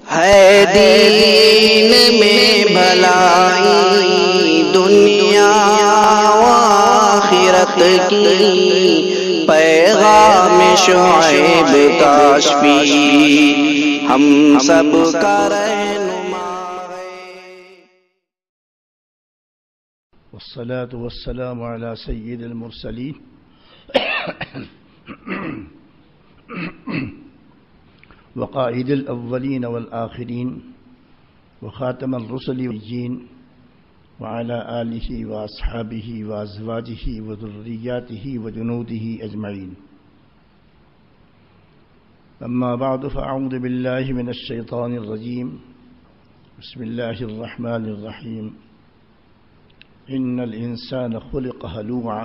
ہے دین میں بھلائی دنیا و آخرت کی، پیغام شعیب کاشفی ہم سب کا رہنما ہے۔ والصلاة والسلام على سید المرسلین وقائد الاولین والآخرین وخاتم الرسل والنبیین وعلى آلہ واصحابہ وازواجہ وذریاتہ وجنودہ اجمعین، اما بعد فاعوذ باللہ من الشیطان الرجیم، بسم اللہ الرحمن الرحیم۔ ان الانسان خلق ہلوعا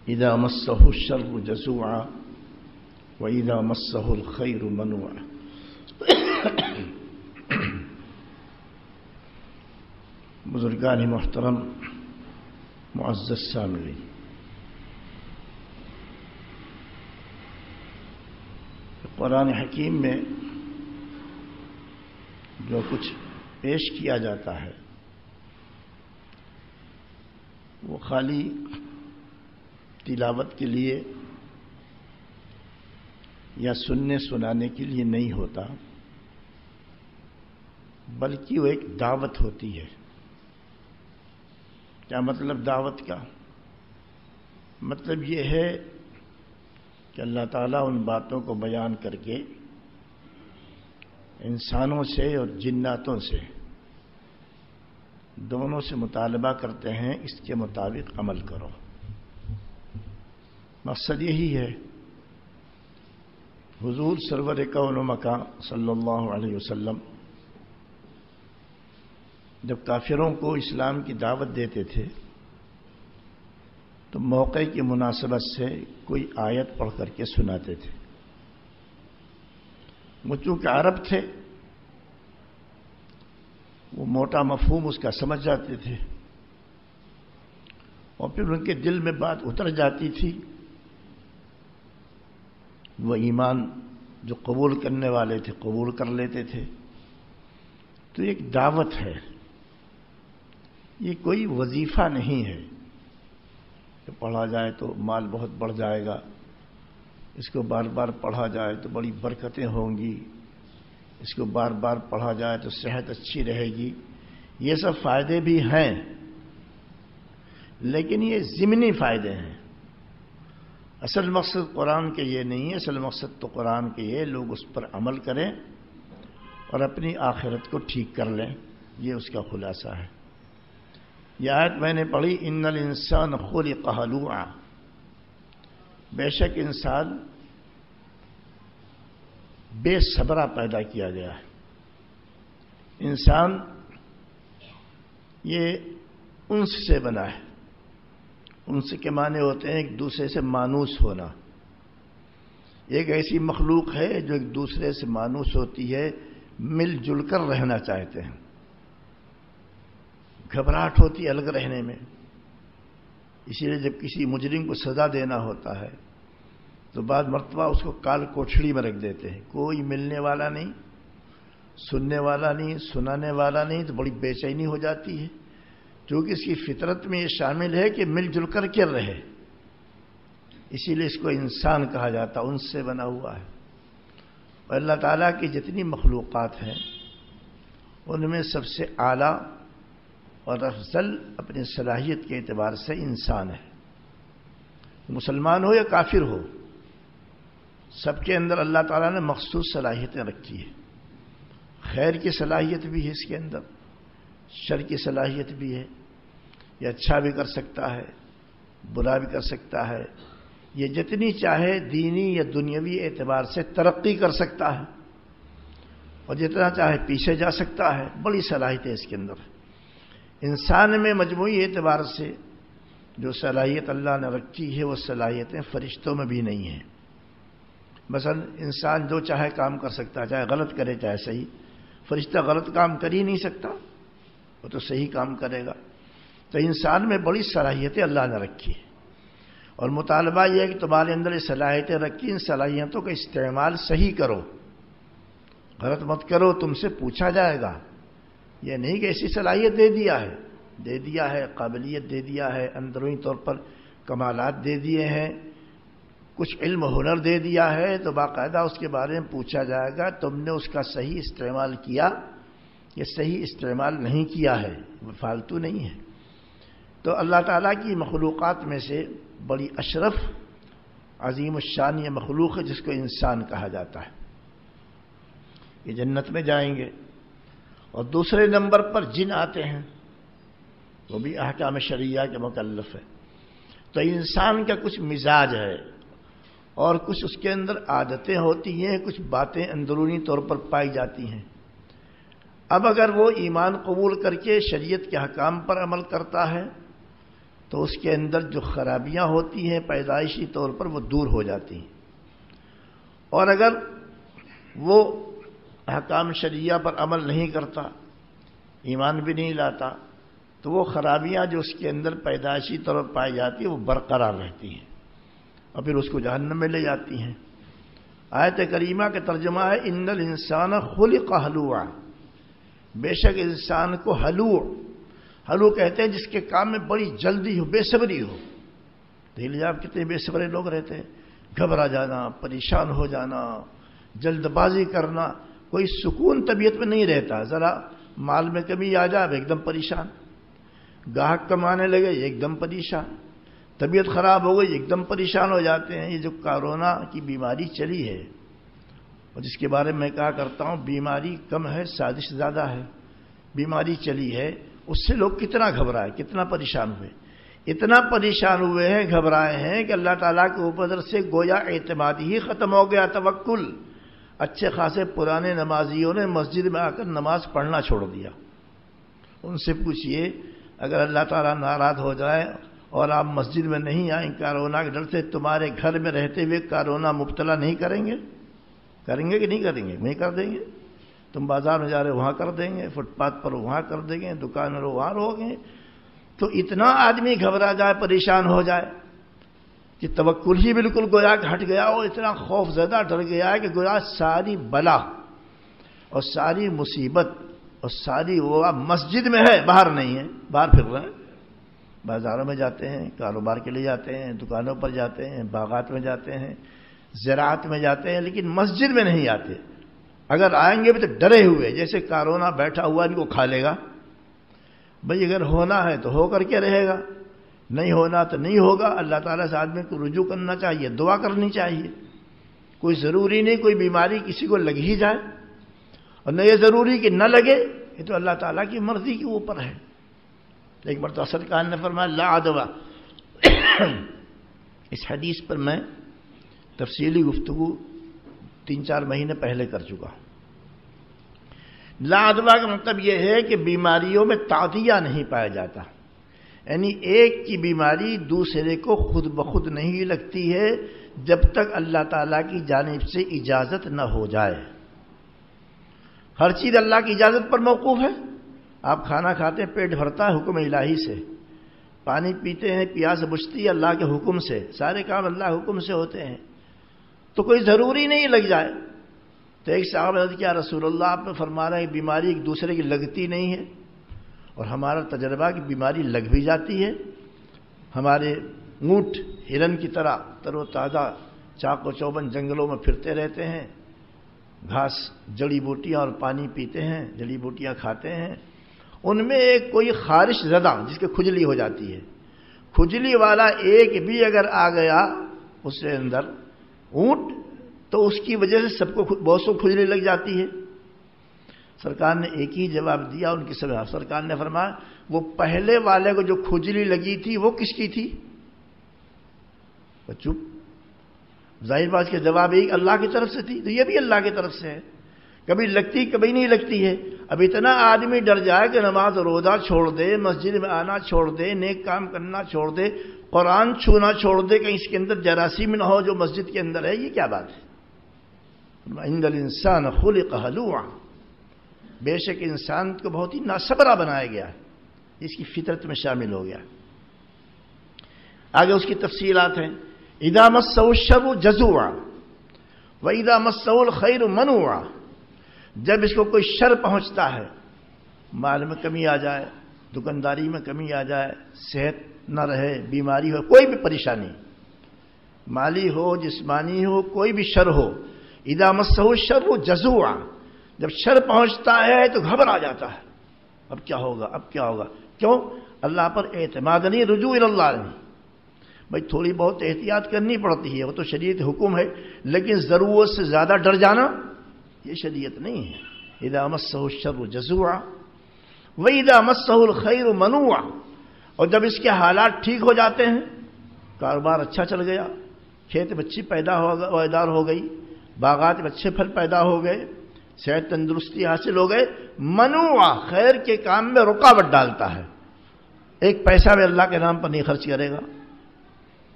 اذا مسہ الشر جزوعا وَإِذَا مَسَّهُ الْخَيْرُ مَنُوعًا۔ بزرگان محترم، معزز سامعین، قرآن حکیم میں جو کچھ پیش کیا جاتا ہے وہ خالی تلاوت کے لیے یا سننے سنانے کے لیے نہیں ہوتا، بلکہ وہ ایک دعوت ہوتی ہے۔ کیا مطلب دعوت کا؟ مطلب یہ ہے کہ اللہ تعالیٰ ان باتوں کو بیان کر کے انسانوں سے اور جناتوں سے دونوں سے مطالبہ کرتے ہیں اس کے مطابق عمل کرو۔ مقصد یہی ہے۔ حضور سرور کون و مکان صلی اللہ علیہ وسلم جب کافروں کو اسلام کی دعوت دیتے تھے تو موقع کی مناسبت سے کوئی آیت پڑھ کر کے سناتے تھے۔ وہ چونکہ عرب تھے، وہ موٹا مفہوم اس کا سمجھ جاتے تھے، اور پھر ان کے دل میں بات اتر جاتی تھی، وہ ایمان جو قبول کرنے والے تھے قبول کر لیتے تھے۔ تو ایک دعوت ہے، یہ کوئی وظیفہ نہیں ہے کہ پڑھا جائے تو مال بہت بڑھ جائے گا، اس کو بار بار پڑھا جائے تو بڑی برکتیں ہوں گی، اس کو بار بار پڑھا جائے تو صحت اچھی رہے گی۔ یہ سب فائدے بھی ہیں، لیکن یہ ضمنی فائدے ہیں۔ اصل مقصد قرآن کے یہ نہیں ہے۔ اصل مقصد تو قرآن کے یہ لوگ اس پر عمل کریں اور اپنی آخرت کو ٹھیک کر لیں، یہ اس کا خلاصہ ہے۔ یہ آیت میں نے پڑھی، ان الانسان خلق ہلوعا، بے شک انسان بے صبرا پیدا کیا گیا ہے۔ انسان یہ انس سے بنا ہے۔ انس کے معنی ہوتے ہیں ایک دوسرے سے مانوس ہونا۔ ایک ایسی مخلوق ہے جو ایک دوسرے سے مانوس ہوتی ہے، مل جل کر رہنا چاہتے ہیں۔ گھبراہٹ ہوتی ہے الگ رہنے میں، اسی لیے جب کسی مجرم کو سزا دینا ہوتا ہے تو بعض مرتبہ اس کو کال کوٹھڑی میں رکھ دیتے ہیں، کوئی ملنے والا نہیں، سننے والا نہیں، سنانے والا نہیں، تو بڑی بے چینی ہو جاتی ہے، کیونکہ اس کی فطرت میں یہ شامل ہے کہ مل جل کر کے رہے، اسی لیے اس کو انسان کہا جاتا، ان سے بنا ہوا ہے۔ اور اللہ تعالیٰ کی جتنی مخلوقات ہیں ان میں سب سے اعلیٰ اور افضل اپنی صلاحیت کے اعتبار سے انسان ہے۔ مسلمان ہو یا کافر ہو، سب کے اندر اللہ تعالیٰ نے مخصوص صلاحیتیں رکھی ہیں۔ خیر کی صلاحیت بھی ہے اس کے اندر، شر کی صلاحیت بھی ہے، یہ اچھا بھی کر سکتا ہے، برا بھی کر سکتا ہے، یہ جتنی چاہے دینی یا دنیاوی اعتبار سے ترقی کر سکتا ہے، اور جتنا چاہے پیچھے جا سکتا ہے۔ بڑی صلاحیت ہے اس کے اندر۔ انسان میں مجموعی اعتبار سے جو صلاحیت اللہ نے رکھی ہے وہ صلاحیتیں فرشتوں میں بھی نہیں ہیں۔ مثلا انسان جو چاہے کام کر سکتا ہے، چاہے غلط کرے چاہے صحیح۔ فرشتہ غلط کام کر ہی نہیں سکتا، وہ تو صحیح کام کرے گا۔ تو انسان میں بڑی صلاحیتیں اللہ نے رکھی ہے، اور مطالبہ یہ ہے کہ تمہارے اندر یہ صلاحیتیں رکھی، ان صلاحیتوں کا استعمال صحیح کرو۔ غلط مت کرو، تم سے پوچھا جائے گا۔ یہ نہیں کہ ایسی صلاحیت دے دیا ہے، قابلیت دے دیا ہے، اندرونی طور پر کمالات دے دیے ہیں، کچھ علم و ہنر دے دیا ہے، تو باقاعدہ اس کے بارے میں پوچھا جائے گا تم نے اس کا صحیح استعمال کیا یا صحیح استعمال نہیں کیا ہے، وہ فالتو نہیں ہے۔ تو اللہ تعالیٰ کی مخلوقات میں سے بڑی اشرف عظیم الشان یہ مخلوق ہے جس کو انسان کہا جاتا ہے، یہ جنت میں جائیں گے۔ اور دوسرے نمبر پر جن آتے ہیں، وہ بھی احکام شرعیہ کے مکلف ہے۔ تو انسان کا کچھ مزاج ہے اور کچھ اس کے اندر عادتیں ہوتی ہیں، کچھ باتیں اندرونی طور پر پائی جاتی ہیں۔ اب اگر وہ ایمان قبول کر کے شریعت کے احکام پر عمل کرتا ہے تو اس کے اندر جو خرابیاں ہوتی ہیں پیدائشی طور پر وہ دور ہو جاتی ہیں، اور اگر وہ احکام شرعیہ پر عمل نہیں کرتا، ایمان بھی نہیں لاتا، تو وہ خرابیاں جو اس کے اندر پیدائشی طور پر پائی جاتی ہیں وہ برقرار رہتی ہیں اور پھر اس کو جہنم میں لے جاتی ہیں۔ آیت کریمہ کا ترجمہ ہے ان الانسان خلق ہلوعا، بے شک انسان کو ہلو کہتے ہیں جس کے کام میں بڑی جلدی ہو، بے صبری ہو۔ دیکھ آپ کتنے بے صبرے لوگ رہتے ہیں، گھبرا جانا، پریشان ہو جانا، جلد بازی کرنا، کوئی سکون طبیعت میں نہیں رہتا۔ ذرا مال میں کمی آ جائے ایک دم پریشان، گاہک کمانے لگے ایک دم پریشان، طبیعت خراب ہو گئی ایک دم پریشان ہو جاتے ہیں۔ یہ جو کورونا کی بیماری چلی ہے اور جس کے بارے میں کہا کرتا ہوں بیماری کم ہے سازش زیادہ ہے، بیماری چلی ہے، اس سے لوگ کتنا گھبرائے، کتنا پریشان ہوئے، اتنا پریشان ہوئے ہیں، گھبرائے ہیں کہ اللہ تعالیٰ کے اوپر سے گویا اعتماد ہی ختم ہو گیا، توکل۔ اچھے خاصے پرانے نمازیوں نے مسجد میں آ کر نماز پڑھنا چھوڑ دیا۔ ان سے پوچھئے اگر اللہ تعالیٰ ناراض ہو جائے اور آپ مسجد میں نہیں آئیں کورونا کے ڈر سے، تمہارے گھر میں رہتے ہوئے کورونا مبتلا نہیں کریں گے؟ کریں گے کہ نہیں کریں گے؟ نہیں کر دیں گے۔ تم بازار میں جا رہے وہاں کر دیں گے، فٹ پاتھ پر وہاں کر دیں گے، دکان میں وہاں رہو گے۔ تو اتنا آدمی گھبرا جائے، پریشان ہو جائے کہ توکل ہی بالکل گویا کہ ہٹ گیا، اور اتنا خوف زدہ ڈر گیا ہے کہ گویا ساری بلا اور ساری مصیبت اور ساری وہ مسجد میں ہے، باہر نہیں ہے، باہر پھر رہے ہیں، بازاروں میں جاتے ہیں، کاروبار کے لیے جاتے ہیں، دکانوں پر جاتے ہیں، باغات میں جاتے ہیں، زراعت میں جاتے ہیں، لیکن مسجد میں نہیں آتے۔ اگر آئیں گے بھی تو ڈرے ہوئے جیسے کورونا بیٹھا ہوا ان کو کھا لے گا۔ بھئی اگر ہونا ہے تو ہو کر کے رہے گا، نہیں ہونا تو نہیں ہوگا۔ اللہ تعالیٰ سے آدمی کو رجوع کرنا چاہیے، دعا کرنی چاہیے۔ کوئی ضروری نہیں کوئی بیماری کسی کو لگ ہی جائے، اور نہ یہ ضروری کہ نہ لگے، یہ تو اللہ تعالیٰ کی مرضی کے اوپر ہے۔ ایک مرتبہ سرکار نے فرمایا لا عدوہ، اس حدیث پر میں تفصیلی گفتگو 3-4 مہینے پہلے کر چکا ہوں۔ لا عدوہ کا مطلب یہ ہے کہ بیماریوں میں تعدیہ نہیں پایا جاتا، یعنی ایک کی بیماری دوسرے کو خود بخود نہیں لگتی ہے جب تک اللہ تعالیٰ کی جانب سے اجازت نہ ہو جائے۔ ہر چیز اللہ کی اجازت پر موقوف ہے۔ آپ کھانا کھاتے ہیں پیٹ بھرتا ہے حکم الہی سے، پانی پیتے ہیں پیاس بجھتی ہے اللہ کے حکم سے، سارے کام اللہ کے حکم سے ہوتے ہیں، تو کوئی ضروری نہیں لگ جائے۔ تو ایک صاحب نے عرض کیا رسول اللہ آپ نے فرما رہے ہیں بیماری ایک دوسرے کی لگتی نہیں ہے، اور ہمارا تجربہ کہ بیماری لگ بھی جاتی ہے۔ ہمارے اونٹ ہرن کی طرح تر و تازہ چاق و چوبند جنگلوں میں پھرتے رہتے ہیں، گھاس جڑی بوٹیاں اور پانی پیتے ہیں، جڑی بوٹیاں کھاتے ہیں۔ ان میں ایک کوئی خارش زدہ جس کے کھجلی ہو جاتی ہے، کھجلی والا ایک بھی اگر آ گیا اس سے اندر اونٹ، تو اس کی وجہ سے سب کو بہت سو کھجلی لگ جاتی ہے۔ سرکار نے ایک ہی جواب دیا ان کی سبب۔ سرکار نے فرمایا وہ پہلے والے کو جو کھجلی لگی تھی وہ کس کی تھی؟ چپ، ظاہر بات کے جواب ایک اللہ کی طرف سے تھی، تو یہ بھی اللہ کی طرف سے ہے، کبھی لگتی کبھی نہیں لگتی ہے۔ اب اتنا آدمی ڈر جائے کہ نماز روزہ چھوڑ دے، مسجد میں آنا چھوڑ دے، نیک کام کرنا چھوڑ دے، قرآن چھونا چھوڑ دے، کہیں اس کے اندر جراثیم نہ ہو جو مسجد کے اندر ہے، یہ کیا بات ہے؟ ان الانسان خلق ہلوعا، بے شک انسان کو بہت ہی ناصبرا بنایا گیا ہے، اس کی فطرت میں شامل ہو گیا۔ آگے اس کی تفصیلات ہیں، اذا مسہ الشر جزوعا واذا مسہ الخیر منوعا جب اس کو کوئی شر پہنچتا ہے، مال میں کمی آ جائے، دکانداری میں کمی آ جائے، صحت نہ رہے، بیماری ہو، کوئی بھی پریشانی، مالی ہو جسمانی ہو، کوئی بھی شر ہو، اذا مسہ الشر جزوعا، جب شر پہنچتا ہے تو گھبرا جاتا ہے، اب کیا ہوگا، اب کیا ہوگا؟ کیوں؟ اللہ پر اعتماد نہیں، رجوع اللہ نہیں۔ بھائی تھوڑی بہت احتیاط کرنی پڑتی ہے، وہ تو شریعت حکم ہے، لیکن ضرورت سے زیادہ ڈر جانا یہ شریعت نہیں ہے۔ اذا مسہ الشر جزوعا وَإِذَا مَسَّهُ الْخَيْرُ مَنُوعًا، اور جب اس کے حالات ٹھیک ہو جاتے ہیں، کاروبار اچھا چل گیا، کھیت میں اچھی پیداوار ہو گئی، باغات میں اچھے پھل پیدا ہو گئے، صحت تندرستی حاصل ہو گئے، منوعا، خیر کے کام میں رکاوٹ ڈالتا ہے، ایک پیسہ بھی اللہ کے نام پر نہیں خرچ کرے گا،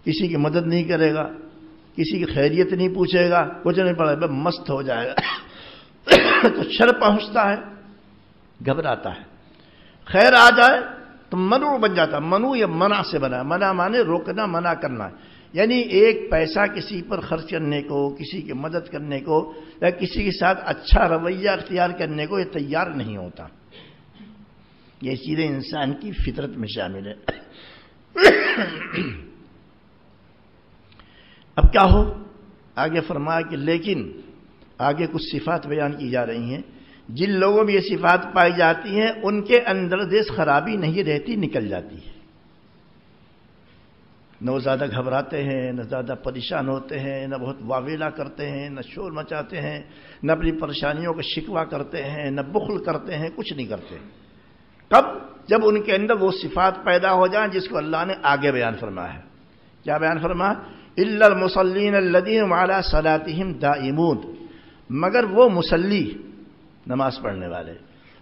کسی کی مدد نہیں کرے گا، کسی کی خیریت نہیں پوچھے گا، کچھ نہیں پڑے گا، مست ہو جائے گا۔ تو شر پہنچتا ہے، گھبراتا ہے، خیر آ جائے تو منوع بن جاتا۔ منوع یا منع سے بنا، منع مانے روکنا، منع کرنا، یعنی ایک پیسہ کسی پر خرچ کرنے کو، کسی کی مدد کرنے کو، یا کسی کے ساتھ اچھا رویہ اختیار کرنے کو یہ تیار نہیں ہوتا۔ یہ چیزیں انسان کی فطرت میں شامل ہے۔ اب کیا ہو؟ آگے فرمایا کہ لیکن آگے کچھ صفات بیان کی جا رہی ہیں، جن لوگوں میں یہ صفات پائی جاتی ہیں ان کے اندر دس خرابی نہیں رہتی، نکل جاتی ہے، نہ وہ زیادہ گھبراتے ہیں، نہ زیادہ پریشان ہوتے ہیں، نہ بہت واویلا کرتے ہیں، نہ شور مچاتے ہیں، نہ اپنی پریشانیوں کا شکوہ کرتے ہیں، نہ بخل کرتے ہیں، کچھ نہیں کرتے۔ کب؟ جب ان کے اندر وہ صفات پیدا ہو جائیں جس کو اللہ نے آگے بیان فرمایا ہے۔ کیا بیان فرمایا؟ الا المصلین الذین علی صلاتہم دائمون، مگر وہ مصلی، نماز پڑھنے والے،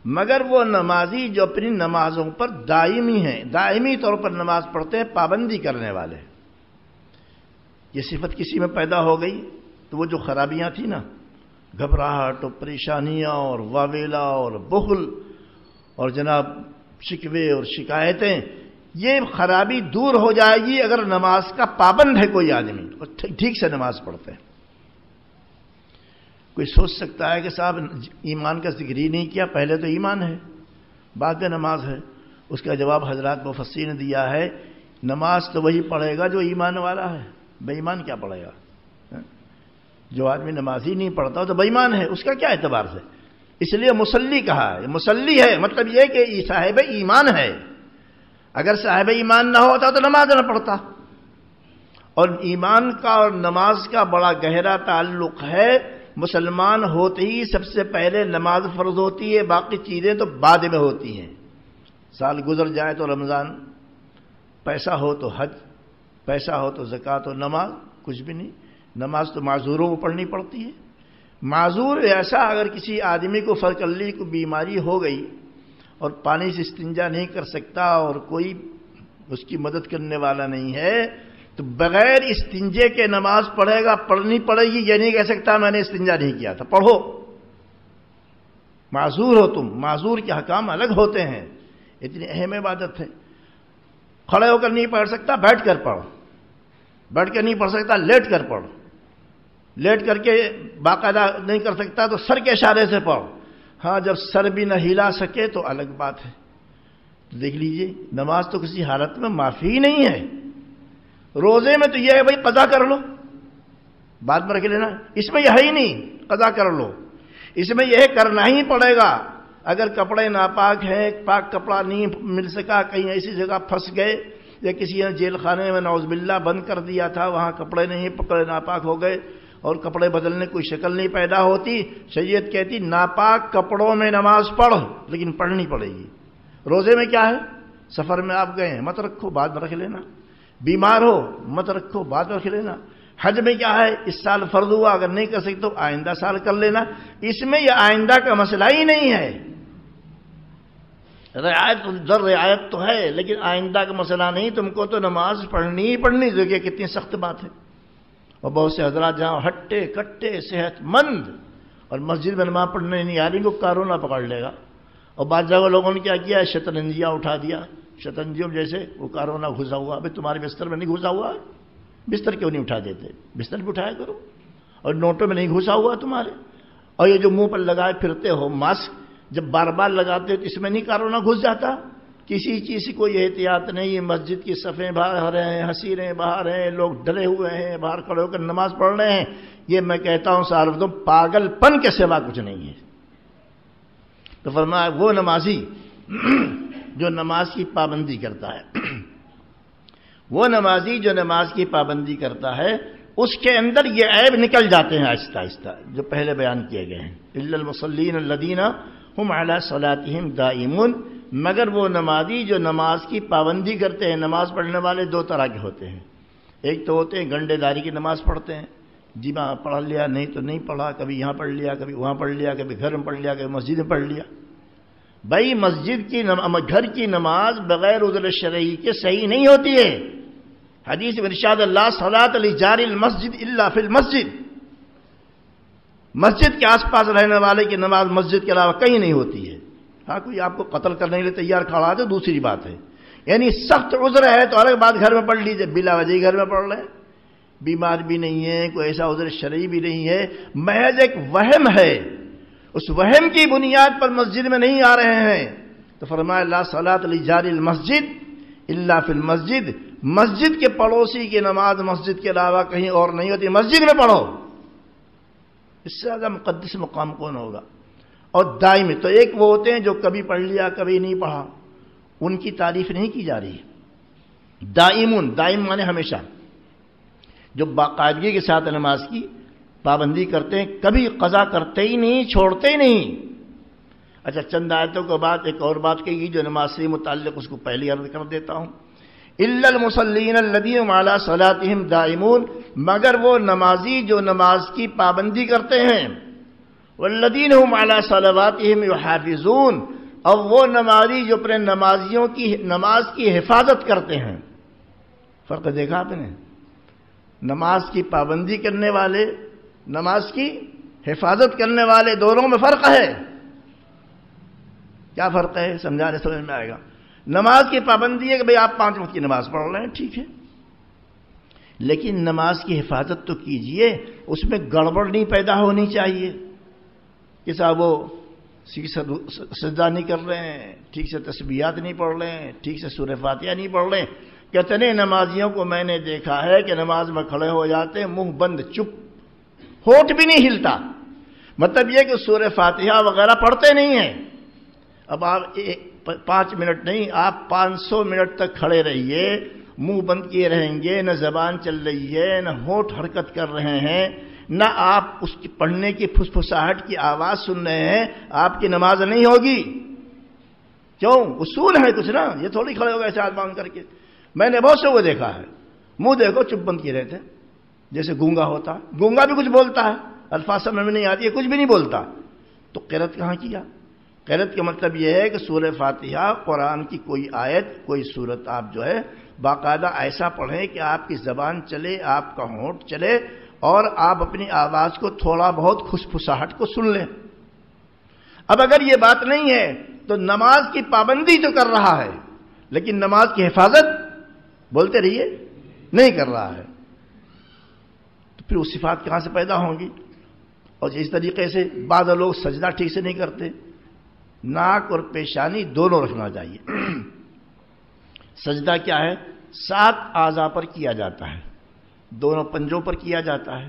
مگر وہ نمازی جو اپنی نمازوں پر دائمی ہیں، دائمی طور پر نماز پڑھتے ہیں، پابندی کرنے والے۔ یہ صفت کسی میں پیدا ہو گئی تو وہ جو خرابیاں تھیں نا، گھبراہٹ اور پریشانیاں اور واویلا اور بخل اور جناب شکوے اور شکایتیں، یہ خرابی دور ہو جائے گی اگر نماز کا پابند ہے کوئی آدمی اور ٹھیک سے نماز پڑھتے ہیں۔ کوئی سوچ سکتا ہے کہ صاحب ایمان کا ذکر ہی نہیں کیا، پہلے تو ایمان ہے بعد میں نماز ہے۔ اس کا جواب حضرات مفسرین نے دیا ہے، نماز تو وہی پڑھے گا جو ایمان والا ہے، بے ایمان کیا پڑھے گا؟ جو آدمی نماز ہی نہیں پڑھتا تو بے ایمان ہے، اس کا کیا اعتبار سے؟ اس لیے مصلی کہا ہے، مصلی ہے مطلب یہ کہ صاحب ایمان ہے۔ اگر صاحب ایمان نہ ہوتا تو نماز نہ پڑھتا۔ اور ایمان کا اور نماز کا بڑا گہرا تعلق ہے، مسلمان ہوتے ہی سب سے پہلے نماز فرض ہوتی ہے، باقی چیزیں تو بعد میں ہوتی ہیں۔ سال گزر جائے تو رمضان، پیسہ ہو تو حج، پیسہ ہو تو زکوٰۃ و نماز، کچھ بھی نہیں۔ نماز تو معذوروں کو پڑھنی پڑتی ہے۔ معذور ایسا، اگر کسی آدمی کو فرقلی کو بیماری ہو گئی اور پانی سے استنجا نہیں کر سکتا اور کوئی اس کی مدد کرنے والا نہیں ہے تو بغیر استنجے کے نماز پڑھے گا، پڑھنی پڑے گی، یہ نہیں کہہ سکتا میں نے استنجا نہیں کیا تھا۔ پڑھو، معذور ہو تم، معذور کے حکام الگ ہوتے ہیں، اتنی اہم عبادت ہے۔ کھڑے ہو کر نہیں پڑھ سکتا، بیٹھ کر پڑھ، بیٹھ کر نہیں پڑھ سکتا، لیٹ کر پڑھ، لیٹ کر کے باقاعدہ نہیں کر سکتا تو سر کے اشارے سے پڑھ۔ ہاں جب سر بھی نہ ہلا سکے تو الگ بات ہے۔ تو دیکھ لیجئے، نماز تو کسی حالت میں معافی ہی نہیں ہے۔ روزے میں تو یہ ہے بھائی قضا کر لو، بعد میں رکھ لینا، اس میں یہ ہے ہی نہیں قضا کر لو، اس میں یہ کرنا ہی پڑے گا۔ اگر کپڑے ناپاک ہیں، پاک کپڑا نہیں مل سکا، کہیں ایسی جگہ پھنس گئے یا کسی نے جیل خانے میں نعوذ باللہ بند کر دیا تھا، وہاں کپڑے نہیں پکڑے، ناپاک ہو گئے اور کپڑے بدلنے کوئی شکل نہیں پیدا ہوتی، شریعت کہتی ناپاک کپڑوں میں نماز پڑھ، لیکن پڑھنی پڑے گی۔ روزے میں کیا ہے؟ سفر میں آپ گئے ہیں، مت رکھو، بعد میں رکھ لینا۔ بیمار ہو، مت رکھو، بعد میں رکھ لینا۔ حج میں کیا ہے؟ اس سال فرض ہوا، اگر نہیں کر سکتے تو آئندہ سال کر لینا۔ اس میں یہ آئندہ کا مسئلہ ہی نہیں ہے۔ رعایت تو ہے لیکن آئندہ کا مسئلہ نہیں، تم کو تو نماز پڑھنی ہی پڑھنی۔ دیکھیے کتنی سخت بات ہے۔ اور بہت سے حضرات جہاں ہٹے کٹے صحت مند اور مسجد میں نماز پڑھنے نہیں آ رہی، کو کورونا پکڑ لے گا۔ اور بعض جگہ لوگوں نے کیا کیا ہے، شطرنجیاں اٹھا دیا، شطرنجیوں جیسے وہ کورونا گھسا ہوا۔ ابھی تمہارے بستر میں نہیں گھسا ہوا، بستر کیوں نہیں اٹھا دیتے؟ بستر بھی اٹھایا کرو۔ اور نوٹوں میں نہیں گھسا ہوا تمہارے، اور یہ جو منہ پر لگائے پھرتے ہو ماسک، جب بار بار لگاتے ہو تو اس میں نہیں کرونا گھس جاتا؟ کسی چیز کی کوئی احتیاط نہیں، مسجد کی صفیں باہر ہیں، حسیریں باہر ہیں، لوگ ڈلے ہوئے ہیں، باہر کھڑے ہو کر نماز پڑھ رہے ہیں. یہ میں کہتا ہوں ساروں پاگل پن کے سوا کچھ نہیں ہے. تو فرمایا وہ نمازی جو نماز کی پابندی کرتا ہے، وہ نمازی جو نماز کی پابندی کرتا ہے، اس کے اندر یہ عیب نکل جاتے ہیں آہستہ آہستہ جو پہلے بیان کیے گئے ہیں. الا المصلین الذین هم علی صلاتهم دائمون، مگر وہ نمازی جو نماز کی پابندی کرتے ہیں. نماز پڑھنے والے دو طرح کے ہوتے ہیں. ایک تو ہوتے ہیں گنڈے داری کی نماز پڑھتے ہیں، جی میں پڑھ لیا نہیں تو نہیں پڑھا، کبھی یہاں پڑھ لیا، کبھی وہاں پڑھ لیا، کبھی گھر میں پڑھ لیا، کبھی مسجد میں پڑھ لیا. بھائی مسجد کی گھر کی نماز بغیر عذر شرعی کے صحیح نہیں ہوتی ہے. حدیث میں ارشاد اللہ صلاۃ لجار المسجد الا فی المسجد، مسجد کے آس پاس رہنے والے کی نماز مسجد کے علاوہ کہیں نہیں ہوتی ہے. ہاں کوئی آپ کو قتل کرنے کے لیے تیار کھڑا ہے تو دوسری بات ہے، یعنی سخت عذر ہے تو الگ بات، گھر میں پڑھ لیجیے. بلا وجہ گھر میں پڑھ رہے ہیں، بیمار بھی نہیں ہے، کوئی ایسا عذر شرعی بھی نہیں ہے، محض ایک وہم ہے، اس وہم کی بنیاد پر مسجد میں نہیں آ رہے ہیں. تو فرمایا لا صلاۃ لجار المسجد الا فی المسجد، مسجد کے پڑوسی کی نماز مسجد کے علاوہ کہیں اور نہیں ہوتی، مسجد میں پڑھو. اس سے زیادہ مقدس مقام کون ہوگا؟ اور دائمی تو ایک وہ ہوتے ہیں جو کبھی پڑھ لیا کبھی نہیں پڑھا، ان کی تعریف نہیں کی جا رہی. دائمون، دائم مانے ہمیشہ، جو باقاعدگی کے ساتھ نماز کی پابندی کرتے ہیں، کبھی قضا کرتے ہی نہیں، چھوڑتے ہی نہیں. اچھا چند آیتوں کے بعد ایک اور بات کہی گئی جو نماز سے متعلق، اس کو پہلی عرض کر دیتا ہوں. الا المصلین الذین علی صلاتهم دائمون، مگر وہ نمازی جو نماز کی پابندی کرتے ہیں. والذین هم علی صلواتهم یحافظون، اور وہ نمازی جو اپنے نمازیوں کی نماز کی حفاظت کرتے ہیں. فرق دیکھا آپ نے؟ نماز کی پابندی کرنے والے، نماز کی حفاظت کرنے والے، دونوں میں فرق ہے. کیا فرق ہے سمجھانے سمجھ میں آئے گا. نماز کی پابندی ہے کہ بھئی آپ 5 وقت کی نماز پڑھ رہے ہیں، ٹھیک ہے، لیکن نماز کی حفاظت تو کیجئے، اس میں گڑبڑ نہیں پیدا ہونی چاہیے کہ صاحب وہ ٹھیک سے سجدہ نہیں کر رہے ہیں، ٹھیک سے تسبیحات نہیں پڑھ رہے ہیں، ٹھیک سے سورہ فاتحہ نہیں پڑھ رہے ہیں. کتنے نمازیوں کو میں نے دیکھا ہے کہ نماز میں کھڑے ہو جاتے ہیں، منہ بند، چپ، ہونٹ بھی نہیں ہلتا. مطلب یہ کہ سورہ فاتحہ وغیرہ پڑھتے نہیں ہیں. اب آپ 5 منٹ نہیں، آپ 500 منٹ تک کھڑے رہیے، منہ بند کیے رہیں گے، نہ زبان چل رہی ہے، نہ ہونٹ حرکت کر رہے ہیں، نہ آپ اس کی پڑھنے کی پھسپھساہٹ کی آواز سن رہے ہیں، آپ کی نماز نہیں ہوگی. کیوں؟ اصول ہے کچھ نا، یہ تھوڑی کھڑے ہو گئے ایسے ہاتھ باندھ کر کے. میں نے بہت سے وہ دیکھا ہے، منہ دیکھو چپ بند کیے رہتے، جیسے گونگا ہوتا. گونگا بھی کچھ بولتا ہے، الفاظ سمجھ میں نہیں آتی ہے، کچھ بھی نہیں بولتا. تو قرأت کہاں کیا؟ قرأت کا مطلب یہ ہے کہ سورہ فاتحہ، قرآن کی کوئی آیت، کوئی سورت آپ جو ہے باقاعدہ ایسا پڑھیں کہ آپ کی زبان چلے، آپ کا ہونٹ چلے، اور آپ اپنی آواز کو تھوڑا بہت کھسپھساہٹ کو سن لیں. اب اگر یہ بات نہیں ہے تو نماز کی پابندی تو کر رہا ہے لیکن نماز کی حفاظت، بولتے رہیے، نہیں کر رہا ہے، تو پھر وہ صفات کہاں سے پیدا ہوں گی؟ اور اس طریقے سے بعض لوگ سجدہ ٹھیک سے نہیں کرتے. ناک اور پیشانی دونوں رکھنا چاہیے. سجدہ کیا ہے؟ 7 اعضاء پر کیا جاتا ہے. دونوں پنجوں پر کیا جاتا ہے،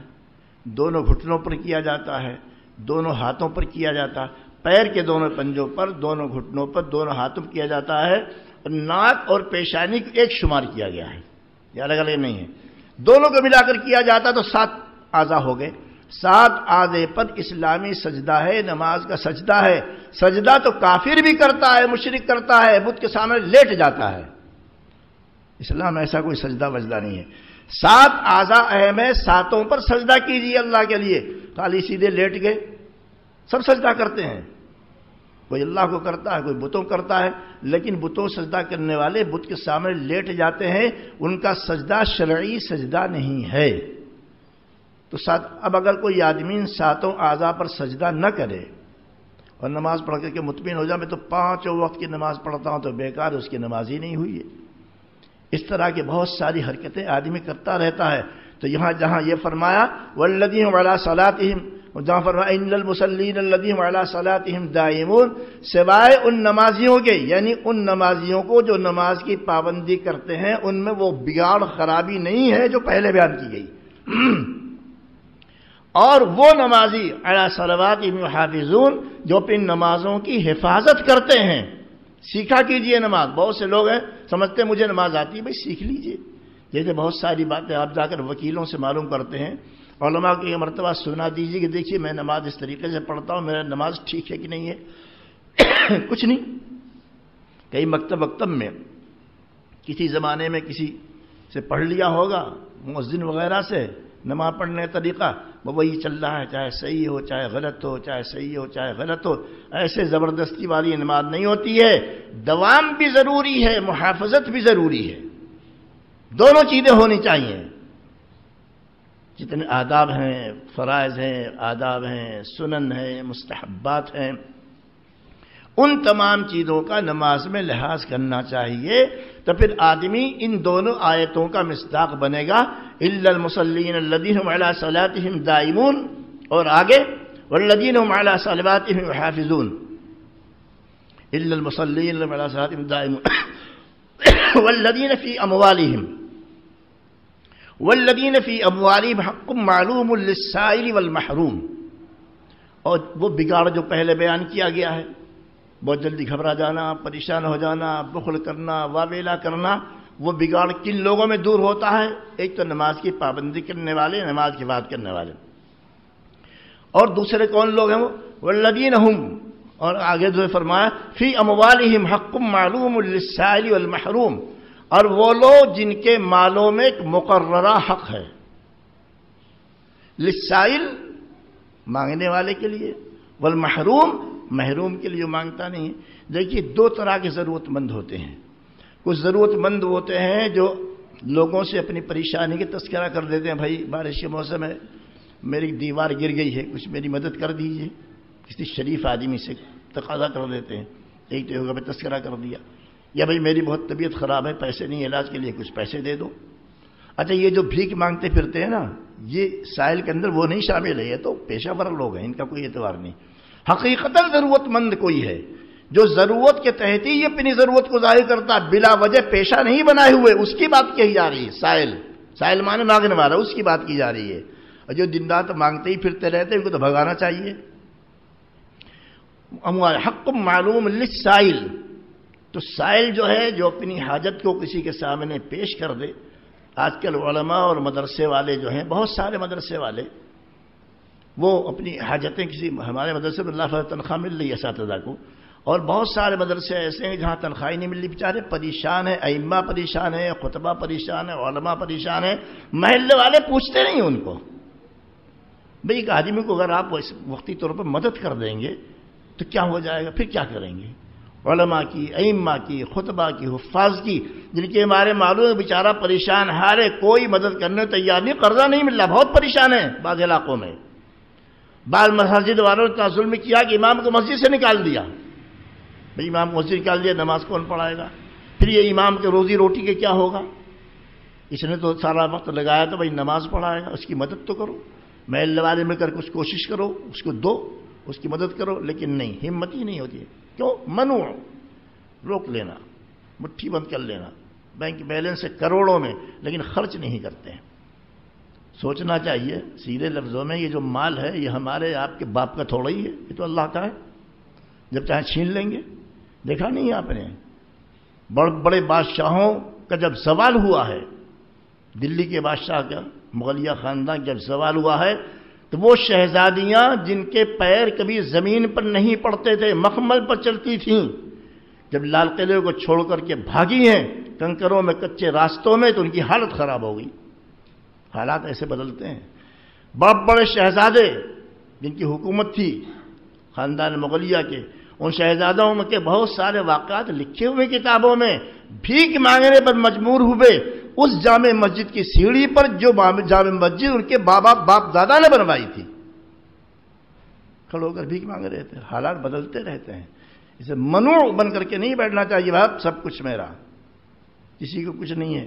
دونوں گھٹنوں پر کیا جاتا ہے، دونوں ہاتھوں پر کیا جاتا ہے، پیر کے دونوں پنجوں پر، دونوں گھٹنوں پر، دونوں ہاتھوں پر کیا جاتا ہے. اور ناک اور پیشانی کو ایک شمار کیا گیا ہے، یہ الگ الگ نہیں ہے. دونوں کو ملا کر کیا جاتا تو 7 اعضاء ہو گئے. 7 اعضاء پر اسلامی سجدہ ہے، نماز کا سجدہ ہے. سجدہ تو کافر بھی کرتا ہے، مشرک کرتا ہے، بت کے سامنے لیٹ جاتا ہے. اسلام میں ایسا کوئی سجدہ وجدہ نہیں ہے. 7 اعضاء اہم ہے، 7 پر سجدہ کیجیے اللہ کے لیے. خالی سیدھے لیٹ گئے، سب سجدہ کرتے ہیں، کوئی اللہ کو کرتا ہے، کوئی بتوں کرتا ہے، لیکن بتوں سجدہ کرنے والے بت کے سامنے لیٹ جاتے ہیں، ان کا سجدہ شرعی سجدہ نہیں ہے. تو اب اگر کوئی آدمی 7 اعضاء پر سجدہ نہ کرے اور نماز پڑھ کر کے مطمئن ہو جائے میں تو 5 وقت کی نماز پڑھتا ہوں، تو بیکار، اس کی نماز ہی نہیں ہوئی ہے. اس طرح کی بہت ساری حرکتیں آدمی کرتا رہتا ہے. تو یہاں جہاں یہ فرمایا والذین علی صلاتہم، جہاں فرمایا ان المصلین الذین علی صلاتہم دائمون، سوائے ان نمازیوں کے، یعنی ان نمازیوں کو جو نماز کی پابندی کرتے ہیں، ان میں وہ بگاڑ خرابی نہیں ہے جو پہلے بیان کی گئی، اور وہ نمازی علی صلواتہم یحافظون جو اپنی نمازوں کی حفاظت کرتے ہیں۔ سیکھا کیجئے نماز، بہت سے لوگ ہیں سمجھتے ہیں مجھے نماز آتی ہے، بھائی سیکھ لیجئے، جیسے بہت ساری باتیں آپ جا کر وکیلوں سے معلوم کرتے ہیں، علماء کو یہ مرتبہ سنا دیجیے کہ دیکھیے میں نماز اس طریقے سے پڑھتا ہوں، میرا نماز ٹھیک ہے کہ نہیں ہے، کچھ نہیں۔ کئی مکتب میں کسی زمانے میں کسی سے پڑھ لیا ہوگا مؤذن وغیرہ سے نماز پڑھنے کا طریقہ، وہ وہی چل رہا ہے، چاہے صحیح ہو چاہے غلط ہو، چاہے صحیح ہو چاہے غلط ہو۔ ایسے زبردستی والی نماز نہیں ہوتی ہے، دوام بھی ضروری ہے، محافظت بھی ضروری ہے، دونوں چیزیں ہونی چاہیے۔ جتنے آداب ہیں، فرائض ہیں، آداب ہیں، سنن ہیں، مستحبات ہیں، ان تمام چیزوں کا نماز میں لحاظ کرنا چاہیے، تو پھر آدمی ان دونوں آیتوں کا مصداق بنے گا، الا المصلین الذین هم علی صلاتہم دائمون، اور آگے والذین هم علی صلواتہم یحافظون، الا المصلین الذین علی صلاتہم دائمون والذین فی اموالہم حق معلوم للسائل والمحروم، اور وہ بگاڑ جو پہلے بیان کیا گیا ہے، بہت جلدی گھبرا جانا، پریشان ہو جانا، بخل کرنا، واویلا کرنا، وہ بگاڑ کن لوگوں میں دور ہوتا ہے؟ ایک تو نماز کی پابندی کرنے والے، نماز کی بات کرنے والے، اور دوسرے کون لوگ ہیں؟ وہ والذین هم، اور آگے جو فرمایا فی اموالہم حق معلوم للسائل والمحروم، اور وہ لوگ جن کے مالوں میں ایک مقررہ حق ہے، للسائل مانگنے والے کے لیے، والمحروم محروم کے لیے مانگتا نہیں ہے۔ دیکھیے دو طرح کے ضرورت مند ہوتے ہیں، کچھ ضرورت مند ہوتے ہیں جو لوگوں سے اپنی پریشانی کا تذکرہ کر دیتے ہیں، بھائی بارش کے موسم ہے، میری دیوار گر گئی ہے، کچھ میری مدد کر دیجیے، کسی شریف آدمی سے تقاضا کر دیتے ہیں، ایک تو ہوگا تذکرہ کر دیا، یا بھائی میری بہت طبیعت خراب ہے، پیسے نہیں، علاج کے لیے کچھ پیسے دے دو۔ اچھا یہ جو بھیک مانگتے پھرتے ہیں نا، یہ سائل کے اندر وہ نہیں شامل ہے، یہ تو پیشہ ور لوگ ہیں، ان کا کوئی اعتبار نہیں۔ حقیقتاً ضرورت مند کوئی ہے جو ضرورت کے تحت ہی اپنی ضرورت کو ظاہر کرتا، بلا وجہ پیشہ نہیں بنائے ہوئے، اس کی بات کہی جا رہی ہے۔ سائل مانے مانگنے والا، اس کی بات کی جا رہی ہے، اور جو دن رات مانگتے ہی پھرتے رہتے ہیں ان کو تو بھگانا چاہیے۔ حق معلوم للسائل، تو سائل جو ہے جو اپنی حاجت کو کسی کے سامنے پیش کر دے۔ آج کل علماء اور مدرسے والے جو ہیں، بہت سارے مدرسے والے، وہ اپنی حاجتیں کسی، ہمارے مدرسے میں اللہ فضل تنخواہ مل رہی ہے اساتذہ کو، اور بہت سارے مدرسے ایسے ہیں جہاں تنخواہ نہیں مل رہی، بیچارے پریشان ہیں، ائمہ پریشان ہیں، خطبہ پریشان ہیں، علماء پریشان ہیں، محلے والے پوچھتے نہیں ان کو۔ بھئی ایک آدمی کو اگر آپ وقتی طور پر مدد کر دیں گے تو کیا ہو جائے گا؟ پھر کیا کریں گے؟ علماء کی، ائمہ کی، خطبہ کی، حفاظ کی، جن کے ہمارے معلوم ہے بیچارہ پریشان حال ہے، کوئی مدد کرنے تیار نہیں، قرضہ نہیں مل رہا، بہت پریشان ہے بعض علاقوں میں۔ بعض مساجد والوں نے ظلم کیا کہ امام کو مسجد سے نکال دیا، بھئی امام کو مسجد نکال دیا، نماز کون پڑھائے گا؟ پھر یہ امام کے روزی روٹی کے کیا ہوگا؟ اس نے تو سارا وقت لگایا تو بھئی نماز پڑھائے گا، اس کی مدد تو کرو، محلے والے مل کر کچھ کوشش کرو، اس کو دو، اس کی مدد کرو، لیکن نہیں، ہمت ہی نہیں ہوتی ہے۔ کیوں؟ منوع، روک لینا، مٹھی بند کر لینا، بینک بیلنس ہے کروڑوں میں لیکن خرچ نہیں کرتے ہیں۔ سوچنا چاہیے سیدھے لفظوں میں، یہ جو مال ہے یہ ہمارے آپ کے باپ کا تھوڑا ہی ہے، یہ تو اللہ کا ہے، جب چاہے چھین لیں گے۔ دیکھا نہیں آپ نے بڑے بڑے بادشاہوں کا جب زوال ہوا ہے، دلی کے بادشاہ کا، مغلیہ خاندان جب زوال ہوا ہے، تو وہ شہزادیاں جن کے پیر کبھی زمین پر نہیں پڑتے تھے، مخمل پر چلتی تھیں، جب لال قلعے کو چھوڑ کر کے بھاگی ہیں کنکروں میں، کچے راستوں میں، تو ان کی حالت خراب ہو گئی۔ حالات ایسے بدلتے ہیں۔ بڑے بڑے شہزادے جن کی حکومت تھی خاندان مغلیہ کے، ان شہزادوں میں کے بہت سارے واقعات لکھے ہوئے کتابوں میں، بھیک مانگنے پر مجبور ہوئے اس جامع مسجد کی سیڑھی پر جو جامع مسجد ان کے باپ دادا نے بنوائی تھی، کھڑے ہو کر بھیک مانگ رہے تھے۔ حالات بدلتے رہتے ہیں، اسے منوع بن کر کے نہیں بیٹھنا چاہیے، بھائی سب کچھ میرا، کسی کو کچھ نہیں ہے،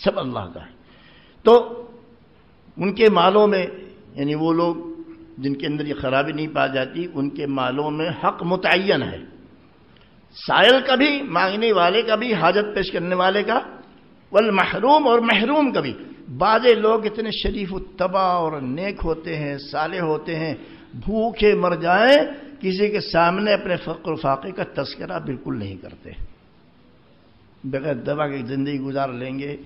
سب اللہ کا ہے۔ تو ان کے مالوں میں، یعنی وہ لوگ جن کے اندر یہ خرابی نہیں پائی جاتی ان کے مالوں میں حق متعین ہے، سائل کا بھی، مانگنے والے کا بھی، حاجت پیش کرنے والے کا، والمحروم اور محروم کا بھی۔ بعض لوگ اتنے شریف الطبع اور نیک ہوتے ہیں، صالح ہوتے ہیں، بھوکے مر جائیں کسی کے سامنے اپنے فقر و فاقے کا تذکرہ بالکل نہیں کرتے، بغیر دوا کی زندگی گزار لیں گے،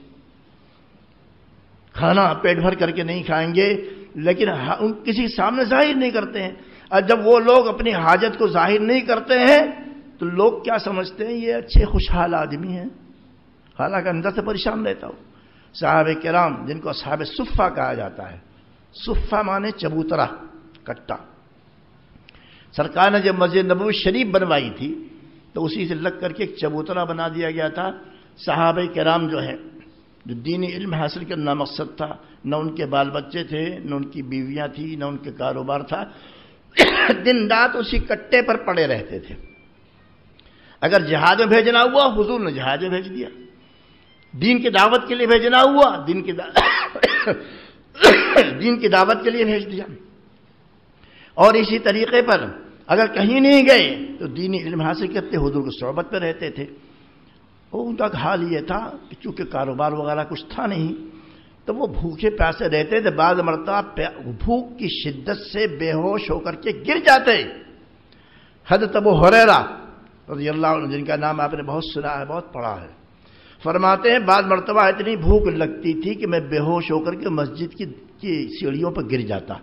کھانا پیٹ بھر کر کے نہیں کھائیں گے، لیکن کسی کے سامنے ظاہر نہیں کرتے ہیں۔ اور جب وہ لوگ اپنی حاجت کو ظاہر نہیں کرتے ہیں تو لوگ کیا سمجھتے ہیں؟ یہ اچھے خوشحال آدمی ہیں، حالانکہ اندر سے پریشان رہتا ہو۔ صحابہ کرام جن کو اصحاب صفہ کہا جاتا ہے، صفہ مانے چبوترا، کٹا، سرکار نے جب مسجد نبوی شریف بنوائی تھی تو اسی سے لگ کر کے ایک چبوترا بنا دیا گیا تھا۔ صحابہ کرام جو ہے، جو دینی علم حاصل کرنا مقصد تھا، نہ ان کے بال بچے تھے، نہ ان کی بیویاں تھیں، نہ ان کے کاروبار تھا، دن رات اسی کٹے پر پڑے رہتے تھے۔ اگر جہاد میں بھیجنا ہوا حضور نے جہاد میں بھیج دیا، دین کی دعوت کے لیے بھیجنا ہوا دین کی دعوت کے لیے بھیج دیا، اور اسی طریقے پر اگر کہیں نہیں گئے تو دینی علم حاصل کرتے حضور کی صحبت پہ رہتے تھے۔ اور ان کا حال یہ تھا کہ چونکہ کاروبار وغیرہ کچھ تھا نہیں تو وہ بھوکے پیاسے رہتے تھے، بعض مرتبہ بھوک کی شدت سے بے ہوش ہو کر کے گر جاتے۔ حضرت ابو ہریرہ رضی اللہ عنہ، جن کا نام آپ نے بہت سنا ہے، بہت پڑھا ہے، فرماتے ہیں بعض مرتبہ اتنی بھوک لگتی تھی کہ میں بے ہوش ہو کر کے مسجد کی سیڑھیوں پر گر جاتا۔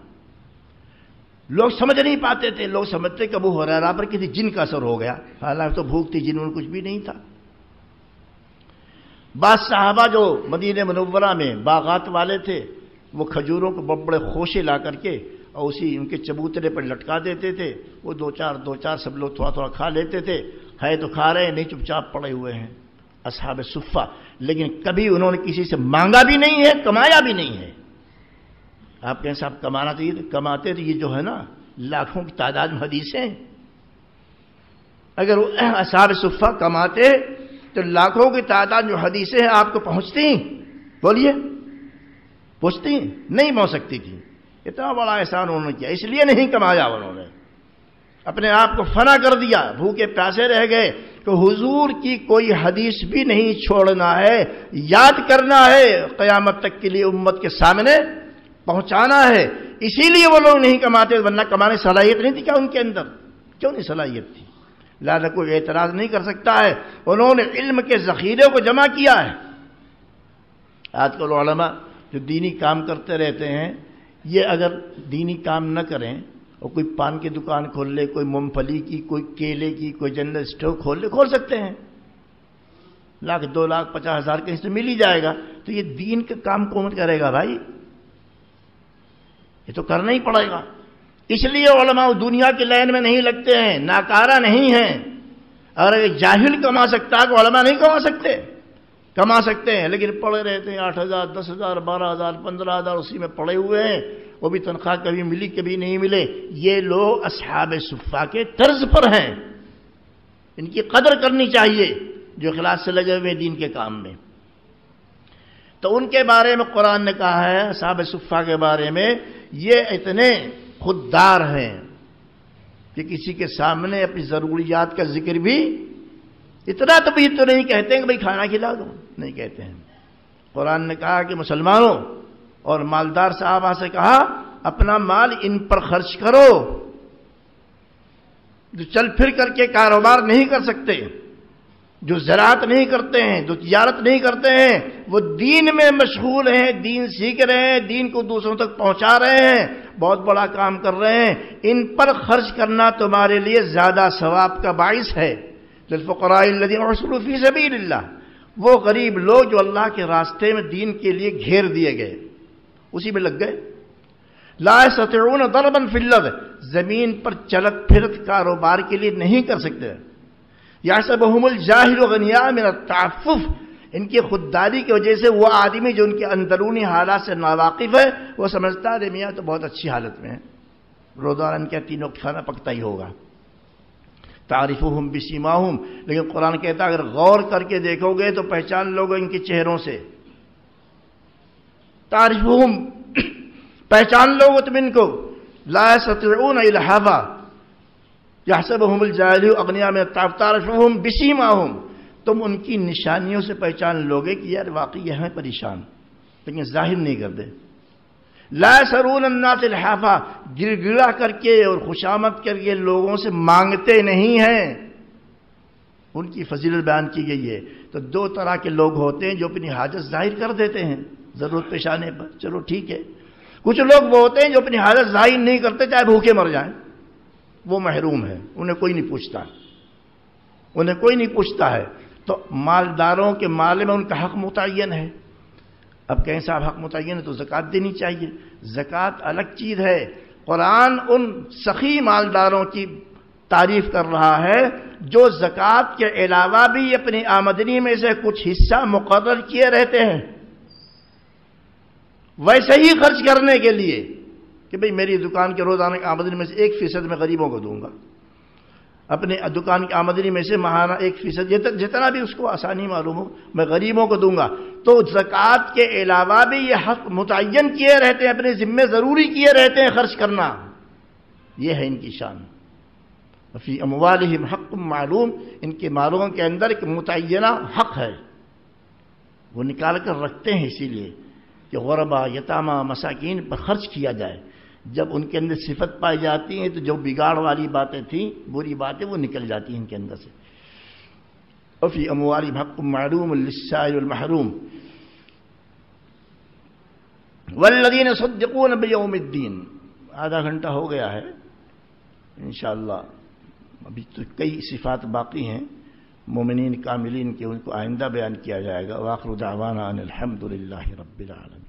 لوگ سمجھ نہیں پاتے تھے، لوگ سمجھتے کہ ابو ہریرہ پر کسی جن کا اثر ہو گیا، حالانکہ تو بھوک تھی، جن میں کچھ بھی نہیں تھا۔ بعض صحابہ جو مدینہ منورہ میں باغات والے تھے، وہ کھجوروں کو بڑے بڑے خوشے لا کر کے اور اسی ان کے چبوترے پر لٹکا دیتے تھے، وہ دو چار سب لوگ تھوڑا تھوڑا کھا لیتے تھے، ہے تو کھا رہے ہیں، نہیں چپ چاپ پڑے ہوئے ہیں اصحاب صفہ۔ لیکن کبھی انہوں نے کسی سے مانگا بھی نہیں ہے، کمایا بھی نہیں ہے۔ آپ کہیں صاحب کمانا چاہیے، کماتے تو یہ جو ہے نا لاکھوں کی تعداد میں حدیثیں، اگر اصحاب صفہ کماتے تو لاکھوں کی تعداد جو حدیثیں ہیں آپ کو پہنچتی ہیں؟ بولیے پہنچتی ہیں؟ نہیں پہنچ سکتی تھی۔ اتنا بڑا احسان انہوں نے کیا، اس لیے نہیں کمایا، انہوں نے اپنے آپ کو فنا کر دیا، بھوکے پیاسے رہ گئے کہ حضور کی کوئی حدیث بھی نہیں چھوڑنا ہے، یاد کرنا ہے، قیامت تک کے لیے امت کے سامنے پہنچانا ہے۔ اسی لیے وہ لوگ نہیں کماتے، ورنہ کمانے صلاحیت نہیں تھی کیا ان کے اندر؟ کیوں نہیں صلاحیت تھی؟ لہذا کوئی اعتراض نہیں کر سکتا ہے، انہوں نے علم کے ذخیرے کو جمع کیا ہے۔ آج کل علماء جو دینی کام کرتے رہتے ہیں، یہ اگر دینی کام نہ کریں اور کوئی پان کی دکان کھول لے، کوئی مونگ پھلی کی، کوئی کیلے کی، کوئی جنرل اسٹور کھول لے، کھول سکتے ہیں، لاکھ 2,50,000 کہیں سے مل ہی جائے گا۔ تو یہ دین کا کام کون کرے گا بھائی؟ یہ تو کرنا ہی پڑے گا۔ اس لیے علماء دنیا کی لائن میں نہیں لگتے ہیں، ناکارہ نہیں ہیں۔ اگر جاہل کما سکتا ہے تو علماء نہیں کما سکتے؟ کما سکتے ہیں، لیکن پڑے رہتے ہیں، 8,000 10,000 12,000 15,000 اسی میں پڑے ہوئے ہیں، وہ بھی تنخواہ کبھی ملی کبھی نہیں ملے۔ یہ لوگ اصحاب صفہ کے طرز پر ہیں، ان کی قدر کرنی چاہیے جو اخلاص سے لگے ہوئے دین کے کام میں۔ تو ان کے بارے میں قرآن نے کہا ہے، اصحاب صفہ کے بارے میں، یہ اتنے خوددار ہیں کہ کسی کے سامنے اپنی ضروریات کا ذکر بھی، اتنا تو بھی تو نہیں کہتے ہیں کہ بھائی کھانا کھلا دو، نہیں کہتے ہیں۔ قرآن نے کہا کہ مسلمانوں اور مالدار صحابہ سے کہا اپنا مال ان پر خرچ کرو، جو چل پھر کر کے کاروبار نہیں کر سکتے، جو زراعت نہیں کرتے ہیں، جو تجارت نہیں کرتے ہیں، وہ دین میں مشغول ہیں، دین سیکھ رہے ہیں، دین کو دوسروں تک پہنچا رہے ہیں، بہت بڑا کام کر رہے ہیں، ان پر خرچ کرنا تمہارے لیے زیادہ ثواب کا باعث ہے۔ للفقراء الذین احصروا فی سبیل اللہ، وہ غریب لوگ جو اللہ کے راستے میں دین کے لیے گھیر دیے گئے، اسی میں لگ گئے۔ لا یستطیعون ضربا فی الارض، زمین پر چلت پھرت کاروبار کے لیے نہیں کر سکتے۔ یحسبهم الجاہل غنیاء من التعفف، ان کی خودداری کی وجہ سے وہ آدمی جو ان کے اندرونی حالات سے ناواقف ہے، وہ سمجھتا ہے میاں تو بہت اچھی حالت میں ہے، روزانہ ان کے 3 وقت کھانا پکتا ہی ہوگا۔ تعرفهم بسیماهم، لیکن قرآن کہتا ہے اگر غور کر کے دیکھو گے تو پہچان لوگے ان کے چہروں سے۔ تعرفهم، پہچان لو تم ان کو، لا یستطیعون الحافا یحسبهم الجاہل اغنیاء من تعرفهم بسیماہم، تم ان کی نشانیوں سے پہچان لوگے کہ یار واقعی یہ ہیں پریشان، لیکن ظاہر نہیں کرتے۔ لا یسرون الناس الحافا، گر گڑا کر کے اور خوشامد کر کے لوگوں سے مانگتے نہیں ہیں، ان کی فضیلت بیان کی گئی ہے۔ تو دو طرح کے لوگ ہوتے ہیں جو اپنی حاجت ظاہر کر دیتے ہیں ضرورت پیش آنے پر، چلو ٹھیک ہے۔ کچھ لوگ وہ ہوتے ہیں جو اپنی حاجت ظاہر نہیں کرتے چاہے بھوکے مر جائیں، وہ محروم ہے، انہیں کوئی نہیں پوچھتا، انہیں کوئی نہیں پوچھتا ہے۔ تو مالداروں کے مال میں ان کا حق متعین ہے۔ اب کہیں صاحب حق متعین ہے تو زکوٰۃ دینی چاہیے، زکوٰۃ الگ چیز ہے۔ قرآن ان سخی مالداروں کی تعریف کر رہا ہے جو زکوٰۃ کے علاوہ بھی اپنی آمدنی میں سے کچھ حصہ مقرر کیے رہتے ہیں ویسے ہی خرچ کرنے کے لیے کہ بھئی میری دکان کے روزانہ کی آمدنی میں سے 1% میں غریبوں کو دوں گا، اپنے دکان کی آمدنی میں سے ماہانہ 1% جتنا بھی اس کو آسانی معلوم ہو میں غریبوں کو دوں گا۔ تو زکوٰۃ کے علاوہ بھی یہ حق متعین کیے رہتے ہیں، اپنے ذمے ضروری کیے رہتے ہیں خرچ کرنا، یہ ہے ان کی شان۔ فی اموالہم حق معلوم، ان کے مالوں کے اندر ایک متعینہ حق ہے، وہ نکال کر رکھتے ہیں اسی لیے کہ غربا، یتامہ، مساکین پر خرچ کیا جائے۔ جب ان کے اندر صفت پائی جاتی ہے تو جو بگاڑ والی باتیں تھیں، بری باتیں، وہ نکل جاتی ہیں ان کے اندر سے۔ وفی اموالہم حق معلوم للسائل والمحروم والذین یصدقون بیوم الدین۔ آدھا گھنٹہ ہو گیا ہے، انشاءاللہ ابھی تو کئی صفات باقی ہیں مومنین کاملین کے، ان کو آئندہ بیان کیا جائے گا۔ وآخر دعوانا ان الحمد للہ رب العالمین۔